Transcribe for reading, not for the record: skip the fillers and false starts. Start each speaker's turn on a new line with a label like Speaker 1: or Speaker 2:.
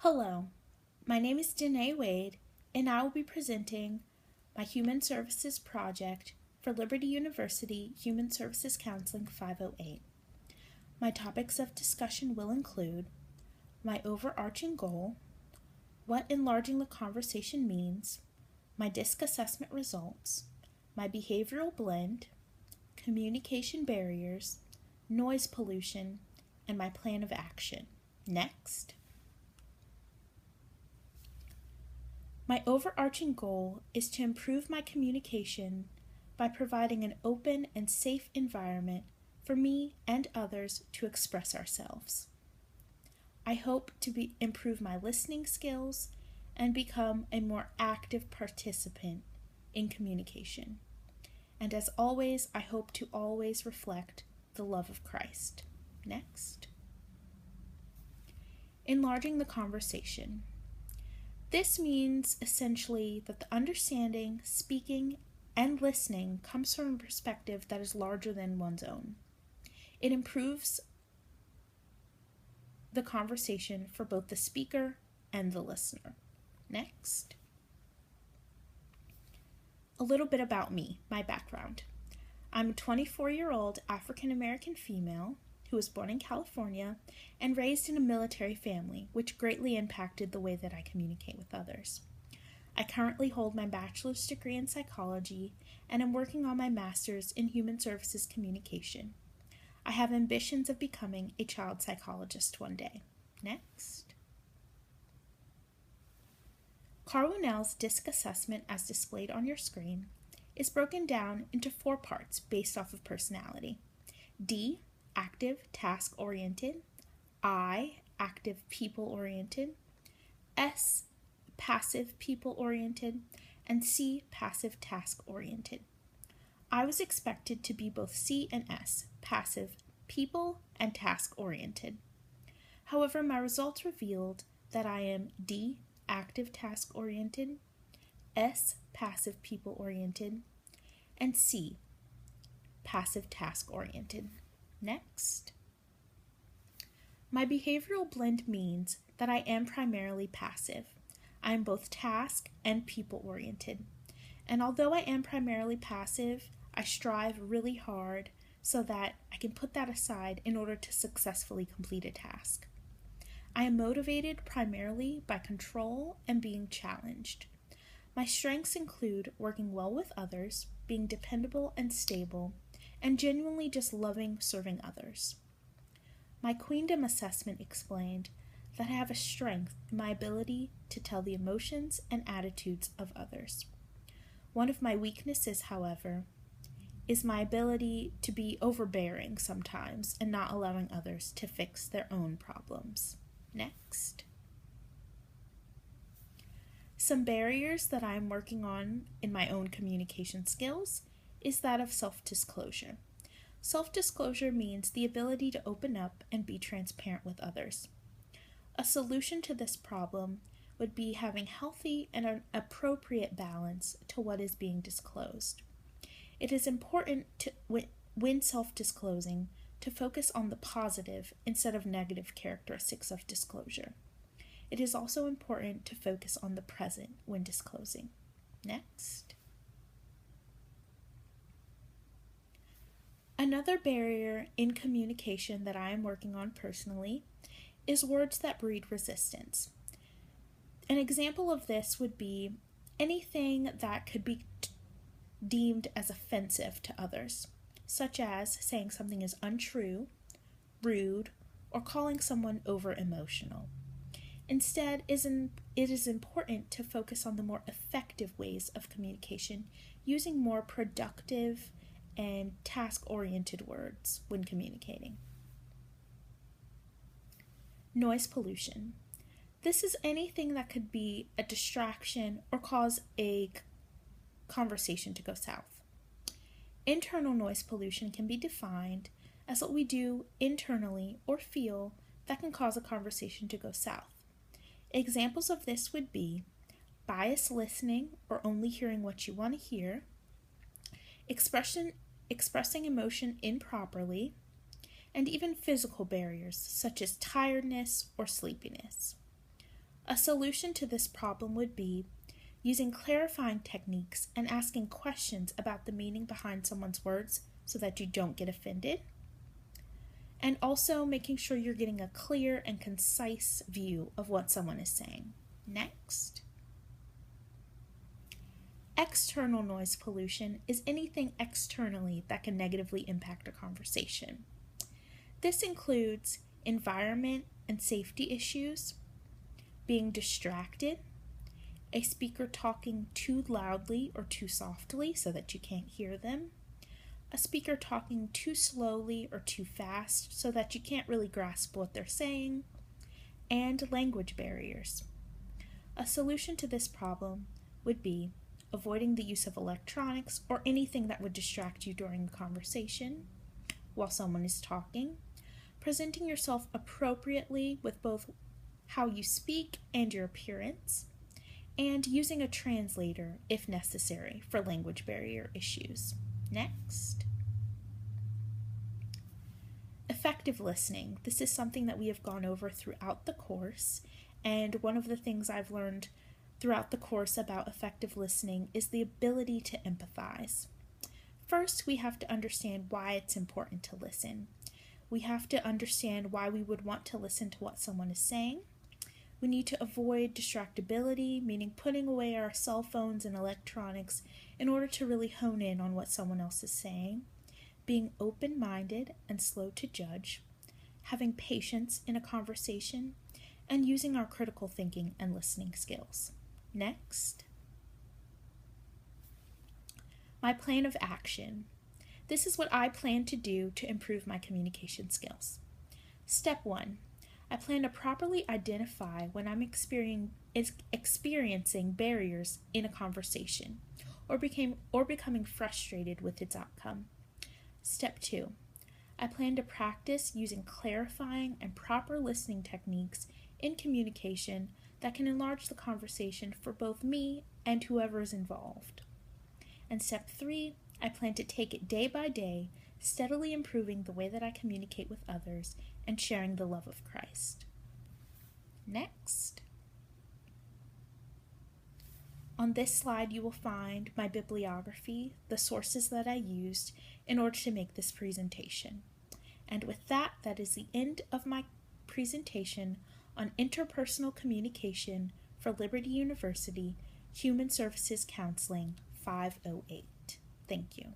Speaker 1: Hello, my name is Danae Wade, and I will be presenting my Human Services project for Liberty University Human Services Counseling 508. My topics of discussion will include my overarching goal, what enlarging the conversation means, my DISC assessment results, my behavioral blend, communication barriers, noise pollution, and my plan of action. Next. My overarching goal is to improve my communication by providing an open and safe environment for me and others to express ourselves. I hope to improve my listening skills and become a more active participant in communication. And as always, I hope to always reflect the love of Christ. Next. Enlarging the conversation. This means essentially that the understanding, speaking, and listening comes from a perspective that is larger than one's own. It improves the conversation for both the speaker and the listener. Next. A little bit about me, my background. I'm a 24-year-old African-American female who was born in California and raised in a military family, which greatly impacted the way that I communicate with others. I currently hold my bachelor's degree in psychology and am working on my master's in human services communication. I have ambitions of becoming a child psychologist one day. Next. Carwinell's DISC assessment, as displayed on your screen, is broken down into 4 parts based off of personality. D, active, task-oriented. I, active, people-oriented. S, passive, people-oriented. And C, passive, task-oriented. I was expected to be both C and S, passive, people, and task-oriented. However, my results revealed that I am D, active, task-oriented, S, passive, people-oriented, and C, passive, task-oriented. Next. My behavioral blend means that I am primarily passive. I am both task and people-oriented. And although I am primarily passive, I strive really hard so that I can put that aside in order to successfully complete a task. I am motivated primarily by control and being challenged. My strengths include working well with others, being dependable and stable, and genuinely just loving serving others. My Queendom assessment explained that I have a strength in my ability to tell the emotions and attitudes of others. One of my weaknesses, however, is my ability to be overbearing sometimes and not allowing others to fix their own problems. Next. Some barriers that I'm working on in my own communication skills is that of self-disclosure. Self-disclosure means the ability to open up and be transparent with others. A solution to this problem would be having healthy and an appropriate balance to what is being disclosed. It is important to, when self-disclosing, to focus on the positive instead of negative characteristics of disclosure. It is also important to focus on the present when disclosing. Next. Another barrier in communication that I am working on personally is words that breed resistance. An example of this would be anything that could be deemed as offensive to others, such as saying something is untrue, rude, or calling someone over-emotional. Instead, it is important to focus on the more effective ways of communication using more productive and task-oriented words when communicating. Noise pollution. This is anything that could be a distraction or cause a conversation to go south. Internal noise pollution can be defined as what we do internally or feel that can cause a conversation to go south. Examples of this would be biased listening or only hearing what you want to hear, expressing emotion improperly, and even physical barriers such as tiredness or sleepiness. A solution to this problem would be using clarifying techniques and asking questions about the meaning behind someone's words so that you don't get offended, and also making sure you're getting a clear and concise view of what someone is saying. Next. External noise pollution is anything externally that can negatively impact a conversation. This includes environment and safety issues, being distracted, a speaker talking too loudly or too softly so that you can't hear them, a speaker talking too slowly or too fast so that you can't really grasp what they're saying, and language barriers. A solution to this problem would be avoiding the use of electronics or anything that would distract you during a conversation while someone is talking, presenting yourself appropriately with both how you speak and your appearance, and using a translator if necessary for language barrier issues. Next. Effective listening. This is something that we have gone over throughout the course, and one of the things I've learned throughout the course about effective listening is the ability to empathize. First, we have to understand why it's important to listen. We have to understand why we would want to listen to what someone is saying. We need to avoid distractibility, meaning putting away our cell phones and electronics in order to really hone in on what someone else is saying. Being open-minded and slow to judge, having patience in a conversation, and using our critical thinking and listening skills. Next. My plan of action. This is what I plan to do to improve my communication skills. Step 1. I plan to properly identify when I'm experiencing barriers in a conversation or becoming frustrated with its outcome. Step 2. I plan to practice using clarifying and proper listening techniques in communication that can enlarge the conversation for both me and whoever is involved. And step 3, I plan to take it day by day, steadily improving the way that I communicate with others and sharing the love of Christ. Next. On this slide, you will find my bibliography, the sources that I used in order to make this presentation. And with that, that is the end of my presentation on interpersonal communication for Liberty University Human Services Counseling 508. Thank you.